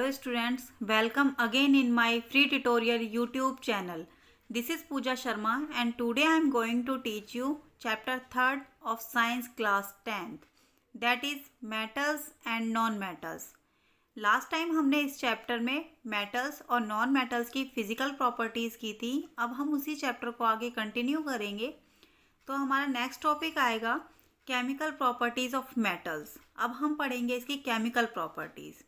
Hello students, welcome again in my free tutorial YouTube channel. This is Pooja Sharma and today I am going to teach you chapter 3rd of science class 10th, that is metals and non-metals. Last time हमने इस chapter में metals और non metals की physical properties की थी. अब हम उसी चैप्टर को आगे कंटिन्यू करेंगे. तो हमारा नेक्स्ट टॉपिक आएगा केमिकल प्रॉपर्टीज़ ऑफ मेटल्स. अब हम पढ़ेंगे इसकी chemical properties.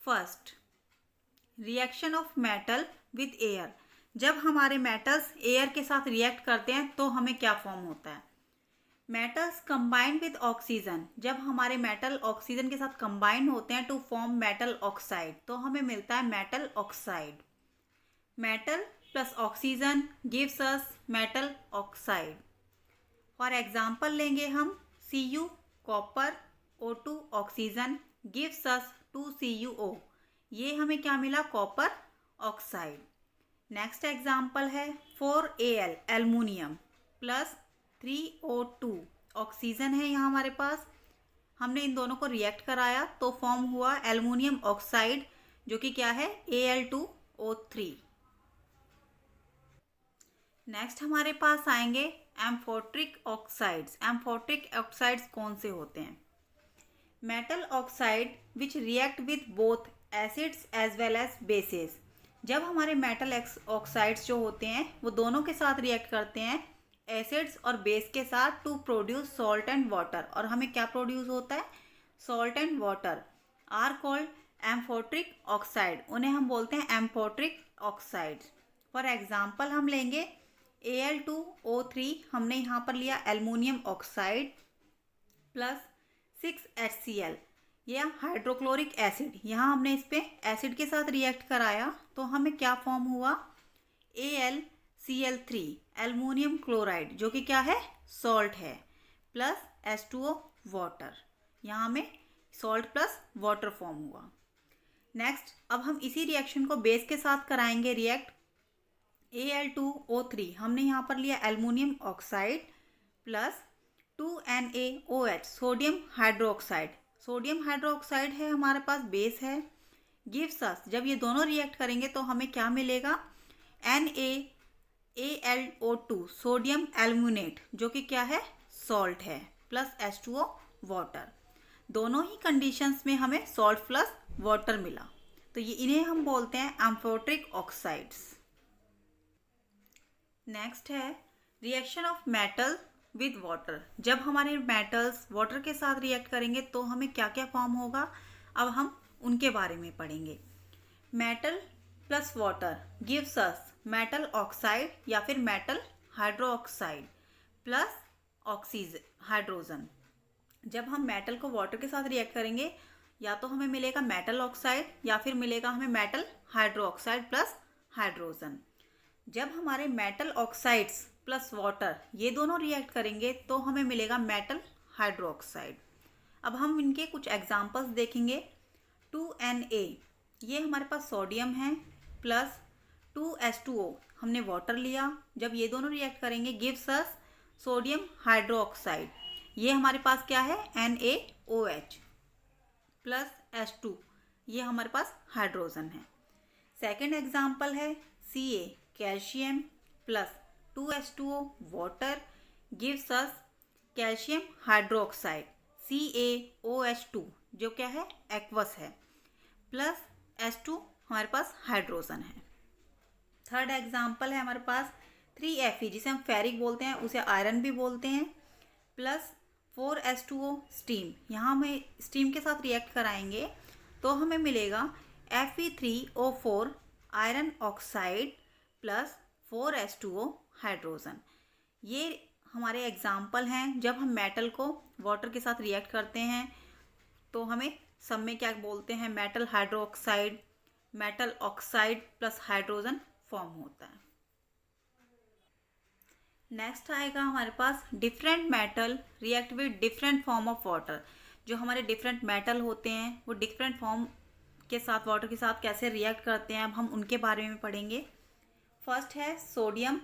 First, reaction of metal with air. जब हमारे मेटल्स एयर के साथ रिएक्ट करते हैं तो हमें क्या फॉर्म होता है? Metals combine with oxygen. जब हमारे मेटल ऑक्सीजन के साथ कंबाइन होते हैं टू फॉर्म मेटल ऑक्साइड तो हमें मिलता है metal oxide. Metal plus oxygen gives us metal oxide. For example लेंगे हम Cu copper, O2 oxygen gives us 2CuO. ये हमें क्या मिला? Copper oxide. नेक्स्ट एग्जांपल है 4Al aluminium plus 3O2 oxygen है यहाँ हमारे पास. हमने इन दोनों को रिएक्ट कराया तो फॉर्म हुआ एल्युमिनियम ऑक्साइड जो कि क्या है? Al2O3. नेक्स्ट हमारे पास आएंगे एम्फोट्रिक ऑक्साइड्स. एम्फोट्रिक ऑक्साइड्स कौन से होते हैं? Metal oxide which react with both acids as well as bases. जब हमारे मेटल ऑक्साइड्स जो होते हैं वो दोनों के साथ रिएक्ट करते हैं एसिड्स और बेस के साथ to produce salt and water. और हमें क्या प्रोड्यूस होता है? Salt and water are called amphoteric oxide. उन्हें हम बोलते हैं एम्फोट्रिक ऑक्साइड. फॉर एग्जाम्पल हम लेंगे Al2O3. हमने यहाँ पर लिया एल्युमिनियम ऑक्साइड प्लस 6HCl. यह हाइड्रोक्लोरिक एसिड. यहाँ हमने इस पे एसिड के साथ रिएक्ट कराया तो हमें क्या फॉर्म हुआ? AlCl3 एल्युमिनियम क्लोराइड जो कि क्या है? सॉल्ट है प्लस H2O वाटर. यहाँ हमें सॉल्ट प्लस वाटर फॉर्म हुआ. नेक्स्ट, अब हम इसी रिएक्शन को बेस के साथ कराएंगे रिएक्ट. Al2O3 हमने यहाँ पर लिया aluminium oxide plus 2NaOH sodium hydroxide. Sodium hydroxide है हमारे पास, बेस है. गिव्स अस, जब ये दोनों रिएक्ट करेंगे तो हमें क्या मिलेगा? NaAlO2 सोडियम एल्युमिनेट जो कि क्या है? सॉल्ट है प्लस H2O वाटर. दोनों ही कंडीशंस में हमें सॉल्ट प्लस वाटर मिला तो ये इन्हें हम बोलते हैं एम्फोट्रिक ऑक्साइड्स. नेक्स्ट है reaction of metal with water. जब हमारे मेटल्स वाटर के साथ रिएक्ट करेंगे तो हमें क्या क्या फॉर्म होगा? अब हम उनके बारे में पढ़ेंगे. Metal plus water gives us metal oxide या फिर metal hydroxide plus oxygen hydrogen. जब हम मेटल को वाटर के साथ रिएक्ट करेंगे या तो हमें मिलेगा मेटल ऑक्साइड या फिर मिलेगा हमें मेटल हाइड्रोक्साइड प्लस हाइड्रोजन. जब हमारे मेटल ऑक्साइड्स प्लस वाटर ये दोनों रिएक्ट करेंगे तो हमें मिलेगा मेटल हाइड्रोक्साइड. अब हम इनके कुछ एग्जांपल्स देखेंगे. 2Na ये हमारे पास सोडियम है प्लस 2H2O हमने वाटर लिया. जब ये दोनों रिएक्ट करेंगे गिव्स अस सोडियम हाइड्रोक्साइड. ये हमारे पास क्या है? NaOH plus H2. ये हमारे पास हाइड्रोजन है. सेकेंड एग्जाम्पल है Ca calcium plus 2H2O water gives us calcium hydroxide CaOH2 जो क्या है? एक्वस है प्लस H2 हमारे पास हाइड्रोजन है. थर्ड एग्जाम्पल है हमारे पास 3Fe जिसे हम फेरिक बोलते हैं, उसे आयरन भी बोलते हैं, प्लस 4H2O स्टीम. यहाँ हमें स्टीम के साथ रिएक्ट कराएंगे तो हमें मिलेगा Fe3O4 iron oxide plus 4H2O hydrogen. ये हमारे एग्जाम्पल हैं जब हम मेटल को वाटर के साथ रिएक्ट करते हैं तो हमें सब में क्या बोलते हैं? Metal hydroxide, metal oxide plus hydrogen form होता है. नेक्स्ट आएगा हमारे पास different metal react with different form of water. जो हमारे डिफरेंट मेटल होते हैं वो डिफरेंट फॉर्म के साथ वाटर के साथ कैसे रिएक्ट करते हैं, अब हम उनके बारे में पढ़ेंगे. फर्स्ट है sodium,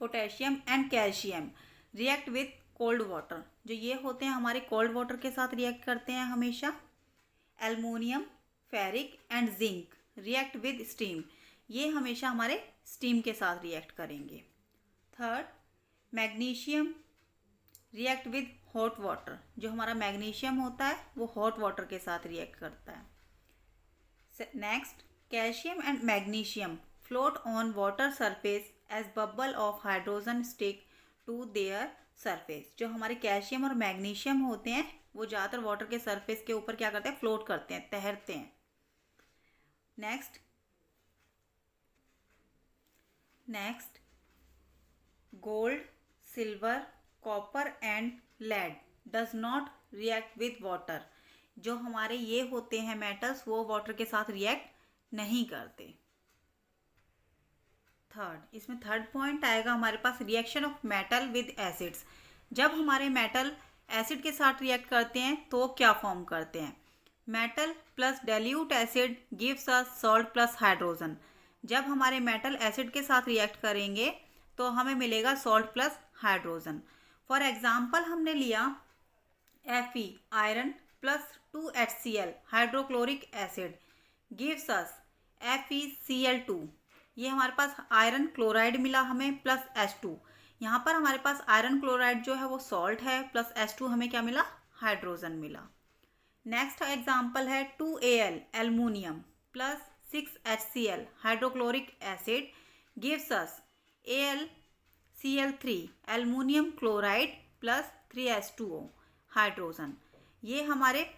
potassium and calcium react with cold water. जो ये होते हैं हमारे कोल्ड वाटर के साथ रिएक्ट करते हैं हमेशा. Aluminium ferric and zinc react with steam, ये हमेशा हमारे स्टीम के साथ रिएक्ट करेंगे। Third, magnesium react with hot water, जो हमारा मैग्नीशियम होता है वो हॉट वाटर के साथ रिएक्ट करता है। Next, calcium and magnesium float on water surface as bubble of hydrogen stick to their surface, जो हमारे कैल्शियम और मैग्नीशियम होते हैं वो ज़्यादातर वाटर के सरफेस के ऊपर क्या करते हैं, फ्लोट करते हैं, तैरते हैं। Next, gold, silver, copper and lead does not react with water, जो हमारे ये होते हैं मेटल्स वो वाटर के साथ रिएक्ट नहीं करते। थर्ड, इसमें थर्ड पॉइंट आएगा हमारे पास reaction of metal with acids. जब हमारे मेटल एसिड के साथ रिएक्ट करते हैं तो क्या फॉर्म करते हैं, metal plus dilute acid gives us salt plus hydrogen. जब हमारे मेटल एसिड के साथ रिएक्ट करेंगे तो हमें मिलेगा salt plus hydrogen. For example हमने लिया Fe iron plus 2HCl hydrochloric acid gives us FeCl2, ये हमारे पास आयरन क्लोराइड मिला हमें प्लस H2। यहाँ पर हमारे पास आयरन क्लोराइड जो है वो सॉल्ट है प्लस H2 हमें क्या मिला, हाइड्रोजन मिला। नेक्स्ट एग्जाम्पल है 2Al aluminium plus 6HCl hydrochloric acid gives us AlCl3 aluminium chloride plus 3H2O hydrogen. ये हमारे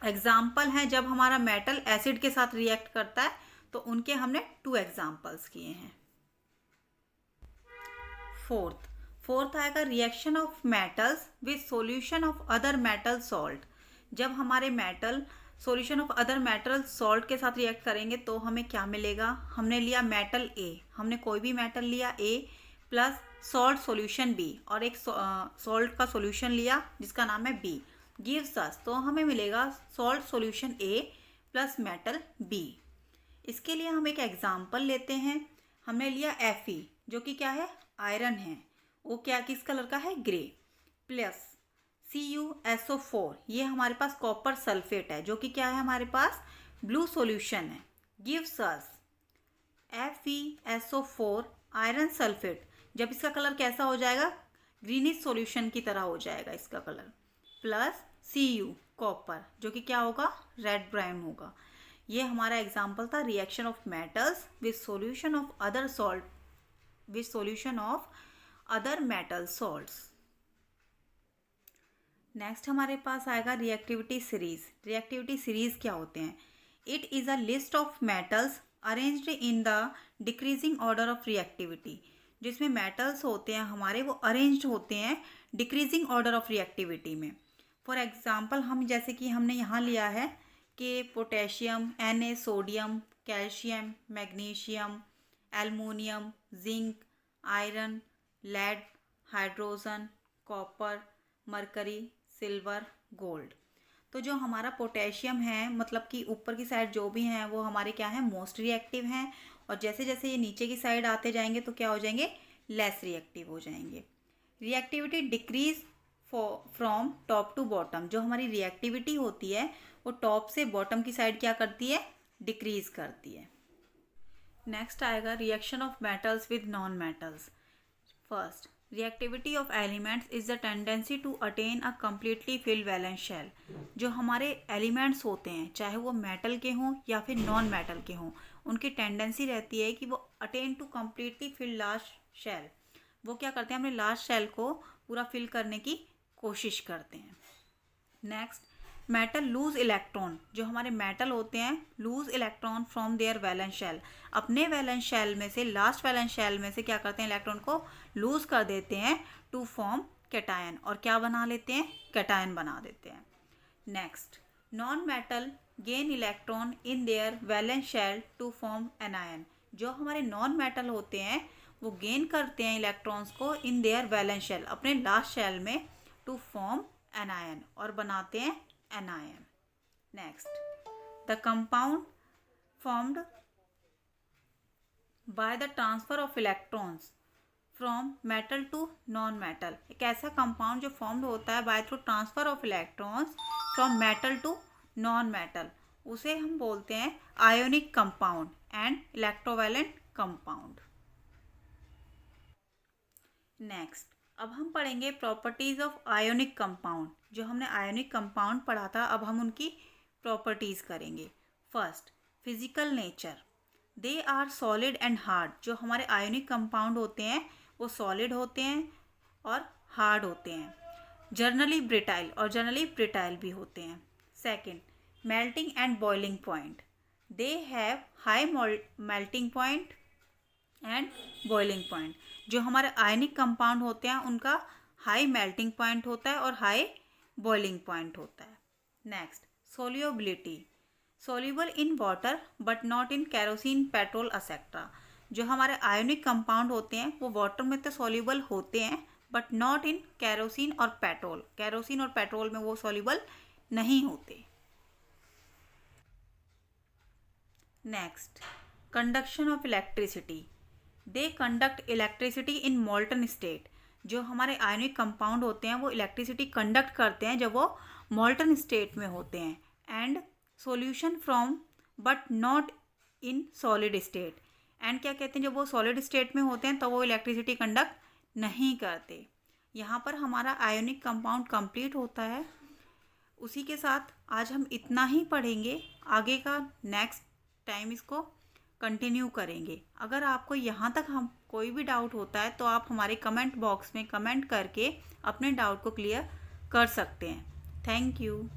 एग्जाम्पल हैं जब हमारा मेटल एसिड के साथ रिएक्ट करता है, तो उनके हमने 2 एग्जाम्पल्स किए हैं। फोर्थ आएगा reaction of metals with solution of other metal salt. जब हमारे metal solution of other metal salt के साथ रिएक्ट करेंगे तो हमें क्या मिलेगा, हमने लिया मेटल A, हमने कोई भी मेटल लिया A plus salt solution B और एक सॉल्ट का सॉल्यूशन लिया जिसका नाम है B गिव्स अस, तो हमें मिलेगा salt solution A plus metal B। इसके लिए हम एक एग्जाम्पल लेते हैं। हमने लिया Fe जो कि क्या है, आयरन है, वो क्या किस कलर का है, ग्रे, प्लस CuSO4, ये हमारे पास कॉपर सल्फेट है जो कि क्या है, हमारे पास ब्लू सॉल्यूशन है, gives us FeSO4 iron sulphate. जब इसका कलर कैसा हो जाएगा, ग्रीनिश सॉल्यूशन की तरह हो जाएगा इसका कलर, प्लस Cu कॉपर जो कि क्या होगा, रेड ब्राउन होगा। ये हमारा एग्जाम्पल था reaction of metals with solution of other salt with solution of other metal salts. Next हमारे पास आएगा रिएक्टिविटी सीरीज। रिएक्टिविटी सीरीज क्या होते हैं, it is a list of metals arranged in the decreasing order of reactivity. जिसमें metals होते हैं हमारे वो अरेंज्ड होते हैं डिक्रीजिंग ऑर्डर ऑफ रिएक्टिविटी में। फॉर एग्जांपल हम जैसे कि हमने यहाँ लिया है कि potassium, Na, sodium, calcium, magnesium, aluminium, zinc, iron, lead, hydrogen, copper, mercury, silver, gold. तो जो हमारा पोटेशियम है, मतलब कि ऊपर की साइड जो भी हैं वो हमारे क्या हैं, मोस्ट रिएक्टिव हैं, और जैसे जैसे ये नीचे की साइड आते जाएंगे तो क्या हो जाएंगे, लेस रिएक्टिव हो जाएंगे। Reactivity decrease from top to bottom, जो हमारी रिएक्टिविटी होती है वो टॉप से बॉटम की साइड क्या करती है, डिक्रीज करती है। नेक्स्ट आएगा reaction of metals with non metals. First, reactivity of elements is the tendency to attain a completely filled valence shell. जो हमारे एलिमेंट्स होते हैं चाहे वो मेटल के हों या फिर नॉन मेटल के हों, उनकी टेंडेंसी रहती है कि वो attain to completely fill last shell, वो क्या करते हैं, अपने लास्ट शेल को पूरा फिल करने की कोशिश करते हैं। नेक्स्ट, मेटल लूज इलेक्ट्रॉन, जो हमारे मेटल होते हैं lose electron from their valence shell, अपने वैलेंस शेल में से, लास्ट वैलेंस शेल में से क्या करते हैं, इलेक्ट्रॉन को लूज कर देते हैं टू फॉर्म कैटायन, और क्या बना लेते हैं, कैटायन बना देते हैं। Next, non metal gain electron in their valence shell to form anion, जो हमारे नॉन मेटल होते हैं वो गेन करते हैं इलेक्ट्रॉन्स को इन देयर वैलेंस शेल, अपने लास्ट शेल में, टू फॉर्म एनायन, और बनाते हैं anion. Next, the compound formed by the transfer of electrons from metal to non metal, एक ऐसा कंपाउंड जो फॉर्म्ड होता है by through transfer of electrons from metal to non metal, उसे हम बोलते हैं ionic compound and electrovalent compound. Next, अब हम पढ़ेंगे प्रॉपर्टीज ऑफ आयोनिक कंपाउंड। जो हमने आयोनिक कंपाउंड पढ़ा था, अब हम उनकी प्रॉपर्टीज करेंगे। First, physical nature. They are solid and hard. जो हमारे आयोनिक कंपाउंड होते हैं वो सॉलिड होते हैं और हार्ड होते हैं। जर्नली ब्रिटाइल, और जनरली ब्रिटाइल भी होते हैं। Second, melting and boiling point. They have high melting point and boiling point. जो हमारे आयनिक कंपाउंड होते हैं उनका हाई मेल्टिंग पॉइंट होता है और हाई बॉइलिंग पॉइंट होता है। Next, solubility. Soluble in water but not in kerosene, petrol etcetera. जो हमारे आयोनिक कंपाउंड होते हैं वो वाटर में तो सोल्यूबल होते हैं बट नॉट इन कैरोसिन और पेट्रोल। कैरोसिन और पेट्रोल में वो सोल्यूबल नहीं होते। Next, conduction of electricity. They conduct electricity in molten state. जो हमारे आयनिक कंपाउंड होते हैं वो इलेक्ट्रिसिटी कंडक्ट करते हैं जब वो मोल्टन स्टेट में होते हैं। And solution from but not in solid state. And क्या कहते हैं, जब वो सॉलिड स्टेट में होते हैं तो वो इलेक्ट्रिसिटी कंडक्ट नहीं करते। यहाँ पर हमारा आयोनिक कंपाउंड कंप्लीट होता है। उसी के साथ आज हम इतना ही पढ़ेंगे। आगे का नेक्स्ट टाइम इसको कंटिन्यू करेंगे। अगर आपको यहाँ तक हम कोई भी डाउट होता है तो आप हमारे कमेंट बॉक्स में कमेंट करके अपने डाउट को क्लियर कर सकते हैं। Thank you.